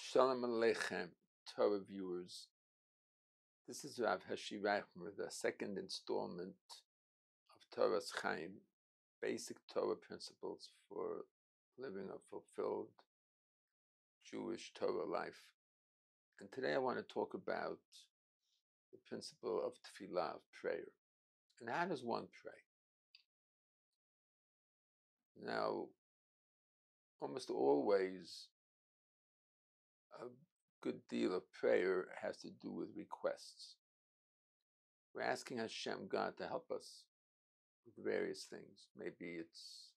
Shalom Aleichem, Torah viewers. This is Rav Hershel Reichman with the second installment of Torah's Chaim, basic Torah principles for living a fulfilled Jewish Torah life. And today I want to talk about the principle of tefillah, of prayer. And how does one pray? Now, almost always, a good deal of prayer has to do with requests. We're asking Hashem, God, to help us with various things. Maybe it's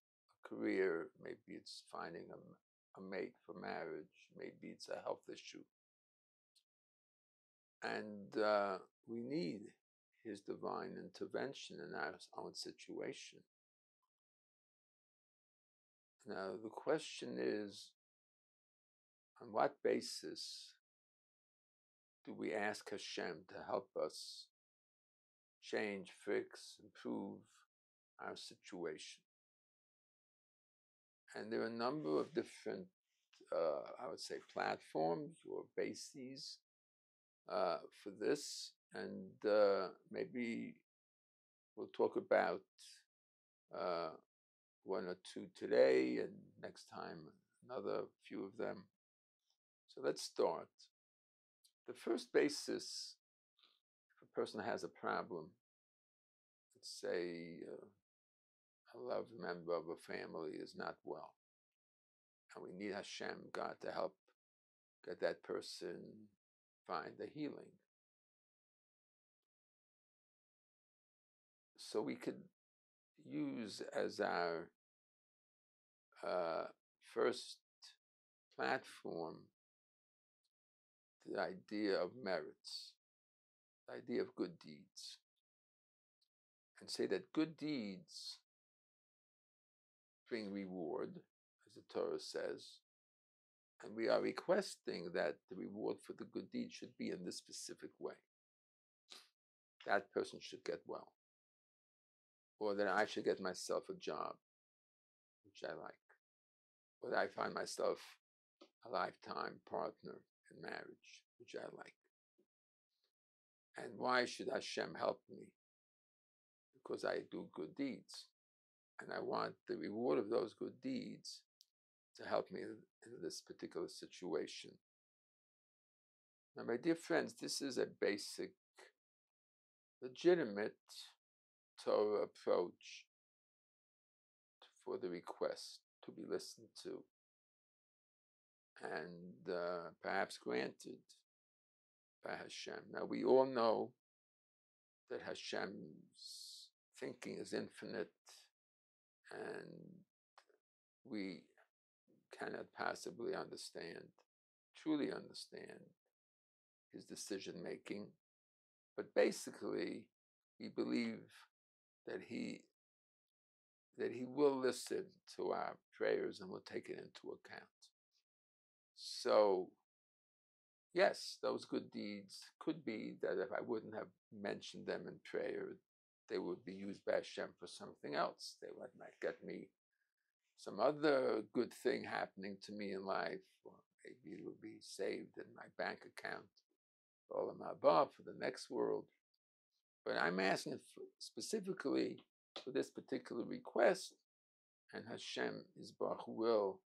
a career, maybe it's finding a mate for marriage, maybe it's a health issue. And we need His divine intervention in our own situation. Now, the question is, on what basis do we ask Hashem to help us change, fix, improve our situation? And there are a number of different, I would say, platforms or bases for this. And maybe we'll talk about one or two today, and next time another few of them. So let's start. The first basis, if a person has a problem, let's say a loved member of a family is not well, and we need Hashem, God, to help get that person find the healing. So we could use as our first platform the idea of merits, the idea of good deeds, and say that good deeds bring reward, as the Torah says, and we are requesting that the reward for the good deed should be in this specific way. That person should get well, or that I should get myself a job, which I like, or that I find myself a lifetime partner in marriage, which I like. And why should Hashem help me? Because I do good deeds, and I want the reward of those good deeds to help me in this particular situation. Now, my dear friends, this is a basic, legitimate Torah approach for the request to be listened to and perhaps granted by Hashem. Now, we all know that Hashem's thinking is infinite, and we cannot possibly truly understand His decision making. But basically, we believe that He will listen to our prayers and will take it into account. So, yes, those good deeds could be that if I wouldn't have mentioned them in prayer, they would be used by Hashem for something else. They might get me some other good thing happening to me in life, or maybe it would be saved in my bank account, all above for the next world. But I'm asking specifically for this particular request, and Hashem Yisbarach will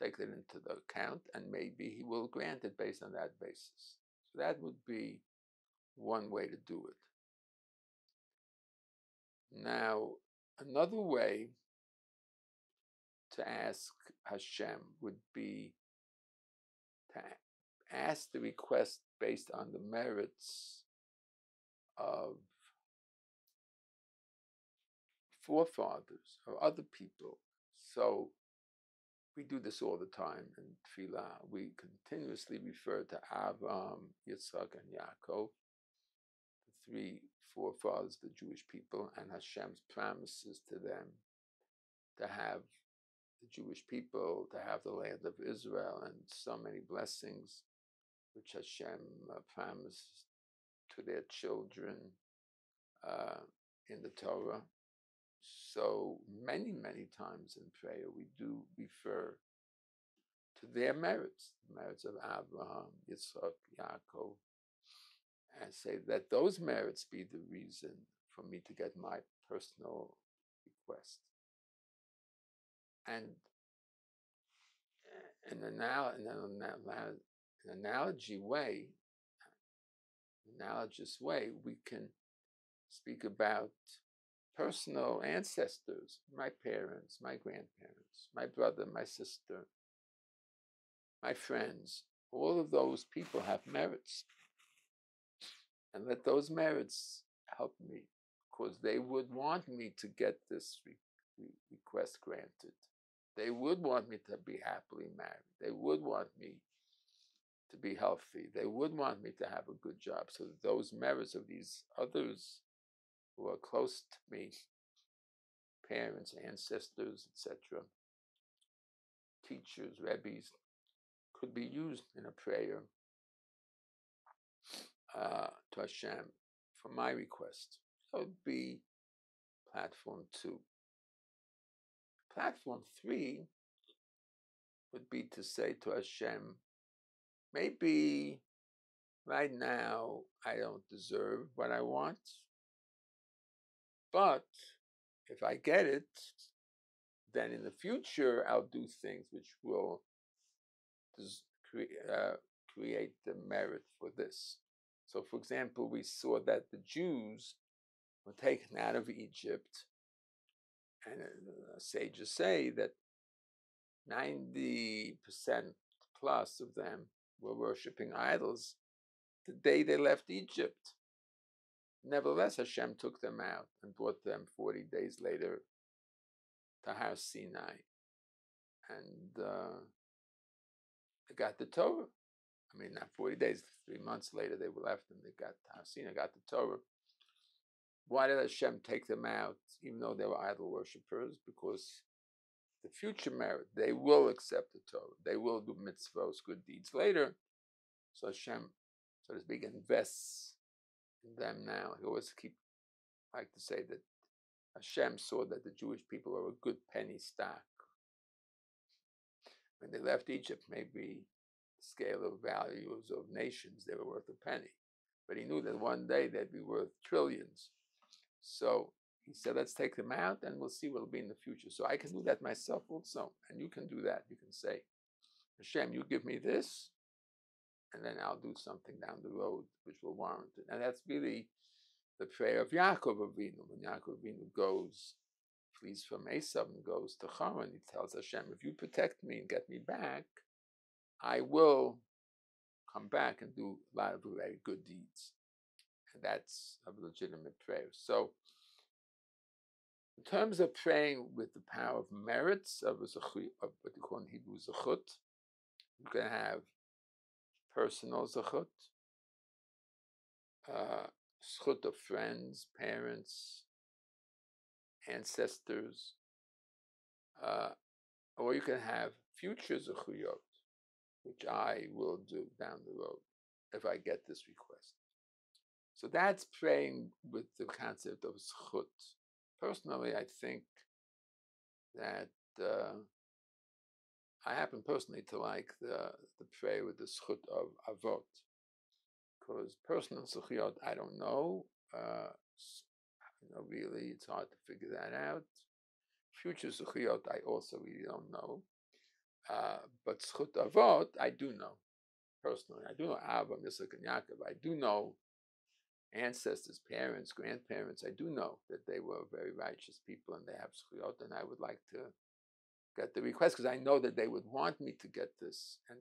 take that into the account, and maybe He will grant it based on that basis. So that would be one way to do it. Now, another way to ask Hashem would be to ask the request based on the merits of forefathers or other people. So we do this all the time in Tefillah. We continuously refer to Avraham, Yitzchak, and Yaakov, the three forefathers of the Jewish people, and Hashem's promises to them to have the Jewish people, to have the land of Israel, and so many blessings which Hashem promised to their children in the Torah. So many, many times in prayer we do refer to their merits, the merits of Abraham, Yitzchak, Yaakov, and say that those merits be the reason for me to get my personal request. And in an analogous way, we can speak about personal ancestors, my parents, my grandparents, my brother, my sister, my friends. All of those people have merits. And let those merits help me, because they would want me to get this request granted. They would want me to be happily married. They would want me to be healthy. They would want me to have a good job. So that those merits of these others who are close to me, parents, ancestors, etc., teachers, rabbis, could be used in a prayer to Hashem for my request. That would be platform 2. Platform 3 would be to say to Hashem, maybe right now I don't deserve what I want, but if I get it, then in the future I'll do things which will create the merit for this. So, for example, we saw that the Jews were taken out of Egypt, and sages say that 90% plus of them were worshipping idols the day they left Egypt. Nevertheless, Hashem took them out and brought them 40 days later to Har Sinai, and they got the Torah. I mean, not 40 days, 3 months later they were left and they got to Har Sinai, got the Torah. Why did Hashem take them out, even though they were idol worshippers? Because the future merit, they will accept the Torah. They will do mitzvahs, good deeds later. So Hashem, so to speak, invests in them now. He always like to say that Hashem saw that the Jewish people were a good penny stock. When they left Egypt, maybe the scale of values of nations, they were worth a penny. But he knew that one day they'd be worth trillions. So he said, let's take them out and we'll see what will be in the future. So I can do that myself also. And you can do that. You can say, Hashem, you give me this, and then I'll do something down the road which will warrant it. And that's really the prayer of Yaakov Avinu. When Yaakov Avinu flees from Esav and goes to Haran, he tells Hashem, if you protect me and get me back, I will come back and do a lot of very good deeds. And that's a legitimate prayer. So, in terms of praying with the power of merits of what you call in Hebrew Zechuyot, you can have personal Zechuyot, Zechuyot of friends, parents, ancestors, or you can have future Zechuyot, which I will do down the road if I get this request. So that's praying with the concept of Zechuyot. Personally, I think that I happen personally to like the prayer with the Zechuyot of Avot, because personal Zechuyot, I don't know. Really, it's hard to figure that out. Future Zechuyot, I also really don't know. But Zechuyot Avot, I do know. Personally, I do know Avraham, Yitzchak, and Yaakov. I do know ancestors, parents, grandparents. I do know that they were very righteous people and they have Zechuyot, and I would like to get the request because I know that they would want me to get this, and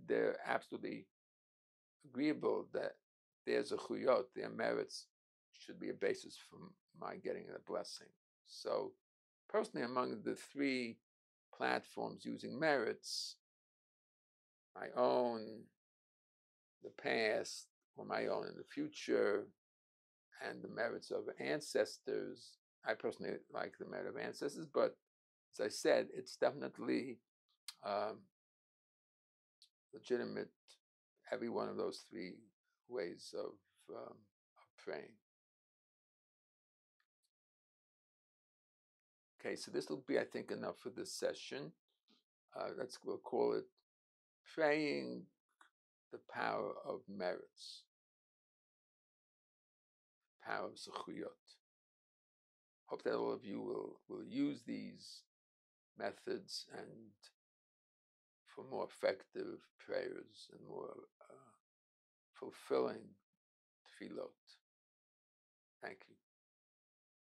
they're absolutely agreeable that their Zechuyot, their merits, should be a basis for my getting a blessing. So, personally, among the 3 platforms using merits, my own, the past, or my own in the future, and the merits of ancestors, I personally like the merit of ancestors, but as I said, it's definitely legitimate, every one of those 3 ways of praying. Okay, so this will be, I think, enough for this session. we'll call it praying the power of merits, power of Zechuyot. Hope that all of you will use these methods and for more effective prayers and more fulfilling tefillot. Thank you.